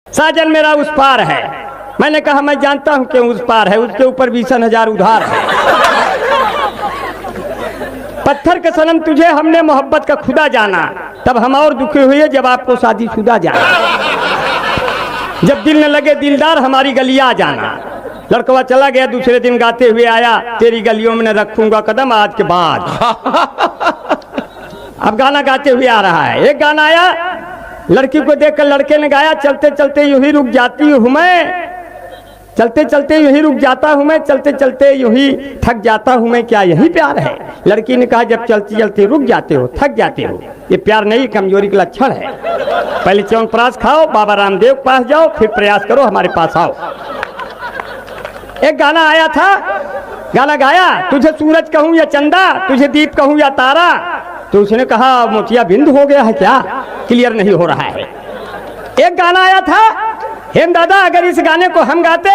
साजन मेरा उस पार है। मैंने कहा मैं जानता हूं क्यों उस पार है, उसके ऊपर 20,000 उधार है। पत्थर के सनम तुझे हमने मोहब्बत का खुदा जाना, तब हम और दुखी हुए जब आपको शादीशुदा जाना। जब दिल न लगे दिलदार हमारी गलियां जाना। लड़कवा चला गया, दूसरे दिन गाते हुए आया, तेरी गलियों में न रखूंगा कदम आज के बाद। अब गाना गाते हुए आ रहा है। एक गाना आया, लड़की को देखकर लड़के ने गाया, चलते चलते यूं ही रुक जाती हूं मैं, चलते चलते यूं ही रुक जाता हूं मैं, चलते चलते यूं ही थक जाता हूं मैं, क्या यही प्यार है? लड़की ने कहा जब चलते चलते रुक जाते हो, थक जाते हो, ये प्यार नहीं कमजोरी का लक्षण है। पहले च्यवनप्राश खाओ, बाबा रामदेव के पास जाओ, फिर प्रयास करो हमारे पास आओ। एक गाना आया था, गाना गाया, तुझे सूरज कहूं या चंदा, तुझे दीप कहूं या तारा, तो उसने कहा मोतिया बिंद हो गया है क्या, क्लियर नहीं हो रहा है। एक गाना आया था, हेम दादा अगर इस गाने को हम गाते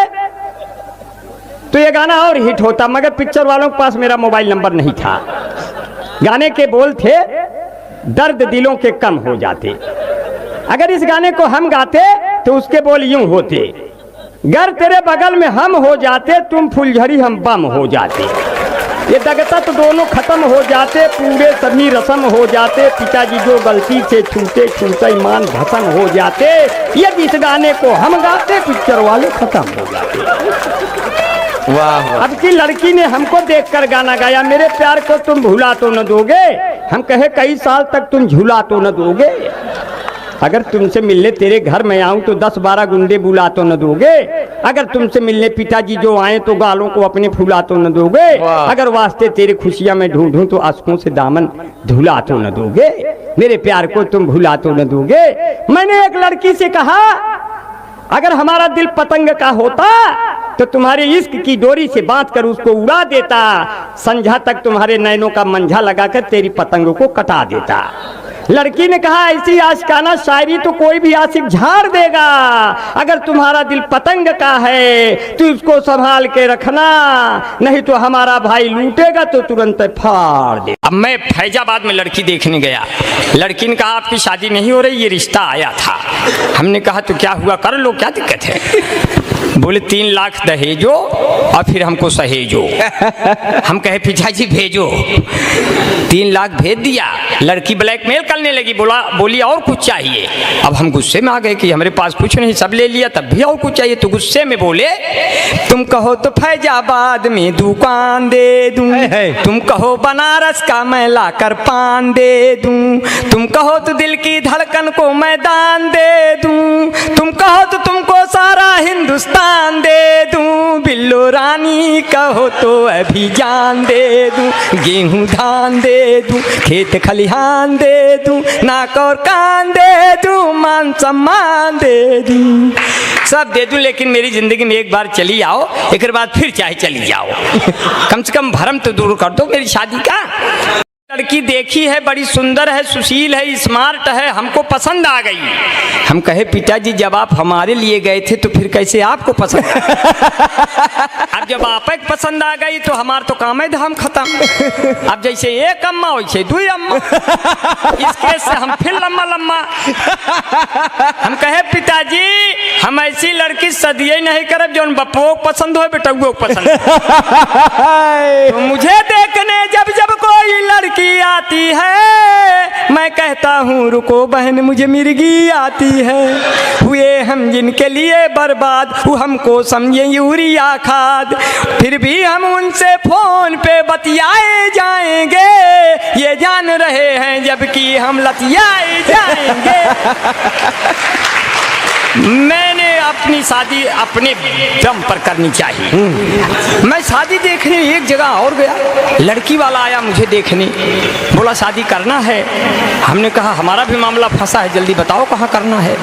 तो ये गाना और हिट होता, मगर पिक्चर वालों के पास मेरा मोबाइल नंबर नहीं था। गाने के बोल थे, दर्द दिलों के कम हो जाते। अगर इस गाने को हम गाते तो उसके बोल यूं होते, गर तेरे बगल में हम हो जाते, तुम फुलझड़ी हम बम हो जाते। ये दगता तो दोनों खत्म हो जाते, पूरे सभी रस्म हो जाते, पिताजी जो गलती से छूटे छूटे ईमान भस्म हो जाते। ये इस गाने को हम गाते पिक्चर वाले खत्म हो जाते। वाह। अब की लड़की ने हमको देखकर गाना गाया, मेरे प्यार को तुम भुला तो न दोगे, हम कहे कई साल तक तुम झूला तो न दोगे, अगर तुमसे मिलने तेरे घर में आऊं तो 10-12 गुंडे बुला तो न दोगे, अगर तुमसे मिलने पिताजी जो आए तो गालों को अपने फुला तो न दोगे, अगर वास्ते तेरे खुशियां में ढूंढूं तो आंसुओं से दामन धुला तो न दोगे, मेरे प्यार को तुम भुला तो न दोगे। मैंने एक लड़की से कहा अगर हमारा दिल पतंग का होता तो तुम्हारे इश्क की डोरी से बांधकर उसको उड़ा देता, संझा तक तुम्हारे नैनों का मंझा लगाकर तेरी पतंग को कटा देता। लड़की ने कहा ऐसी आशिकाना शायरी तो कोई भी आशिक झाड़ देगा, अगर तुम्हारा दिल पतंग का है तो उसको संभाल के रखना, नहीं तो हमारा भाई लूटेगा तो तुरंत फाड़ दे। अब मैं फैजाबाद में लड़की देखने गया, लड़की ने कहा आपकी शादी नहीं हो रही, ये रिश्ता आया था। हमने कहा तो क्या हुआ, कर लो, क्या दिक्कत है? बोले 3 लाख दहेजो और फिर हमको सहेजो। हम कहे पिताजी भेजो, 3 लाख भेज दिया। लड़की ब्लैकमेल करने लगी, बोली और कुछ चाहिए। अब हम गुस्से में आ गए कि हमारे पास कुछ नहीं, सब ले लिया, तब भी और कुछ चाहिए। तो गुस्से में बोले तुम कहो तो फैजाबाद में दुकान दे दूं, तुम कहो बनारस का मैं लाकर पान दे दूं, तुम कहो तो दिल की धड़कन को मैदान दे दूं, तुम कहो तो तुमको सारा हिंदुस्तान दे दूं, बिल्लो रानी कहो तो अभी जान दे दूं, गेहूं धान दे दूं, खेत खलिहान दे दूं, नाक और कान दे दूं, मान सम्मान दे दूं, सब दे दूं, लेकिन मेरी जिंदगी में एक बार चली आओ, एक बाद फिर चाहे चली जाओ, कम से कम भरम तो दूर कर दो मेरी शादी का। लड़की देखी है, बड़ी सुंदर है, सुशील है, स्मार्ट है, हमको पसंद आ गई। हम कहे पिताजी जब आप हमारे लिए गए थे तो फिर कैसे आपको पसंद? अब जब आप एक पसंद आ गई तो हमार तो काम है धाम खत्म। अब जैसे एक अम्मा वैसे 2 अम्मा, इस केस से हम फिर लम्मा लम्मा। हम कहे पिताजी हम ऐसी लड़की सदिये नहीं करब जो बप्पो पसंद हो बेटुओ पसंद। तो मुझे देखने जब जब कोई लड़की आती है, मैं कहता हूँ रुको बहन मुझे मिर्गी आती है, हुए हम जिनके लिए बर्बाद, वो हमको समझे यूरिया खाद, फिर भी हम उनसे फोन पे बतियाए जाएंगे, ये जान रहे हैं जबकि हम लतियाए जाएंगे। मैंने अपनी शादी अपने दम पर करनी चाहिए। मैं शादी देखने एक जगह और गया, लड़की वाला आया मुझे देखने, बोला शादी करना है। हमने कहा हमारा भी मामला फंसा है, जल्दी बताओ कहाँ करना है।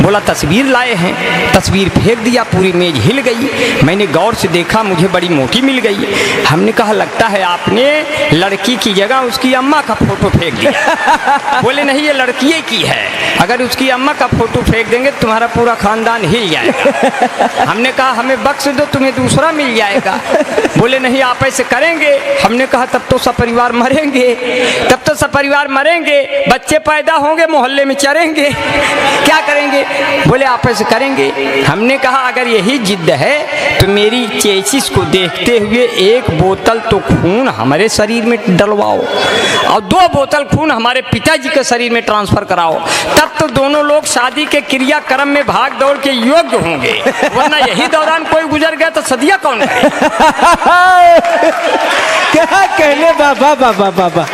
बोला तस्वीर लाए हैं, तस्वीर फेंक दिया, पूरी मेज हिल गई। मैंने गौर से देखा, मुझे बड़ी मोटी मिल गई। हमने कहा लगता है आपने लड़की की जगह उसकी अम्मा का फोटो फेंक दिया। बोले नहीं ये लड़की की है, अगर उसकी अम्मा का फोटो फेंक देंगे तुम्हारा पूरा खानदान हिल जाएगा। हमने कहा हमें बख्श दो, तुम्हें दूसरा मिल जाएगा। बोले नहीं आप ऐसे करेंगे। हमने कहा तब तो सपरिवार मरेंगे, तब तो सपरिवार मरेंगे, बच्चे पैदा होंगे मोहल्ले में चरेंगे, क्या करेंगे? बोले आप ऐसे करेंगे। हमने कहा अगर यही जिद है तो मेरी चेसिस को देखते हुए एक बोतल तो खून हमारे शरीर में डलवाओ और 2 बोतल खून हमारे पिताजी के शरीर में ट्रांसफर कराओ, तब तो दोनों लोग शादी के क्रियाक्रम में भाग दौड़ के योग्य होंगे, वरना यही दौरान कोई गुजर गया तो सदिया कौन करे? क्या कहने बाबा बाबा बाबा।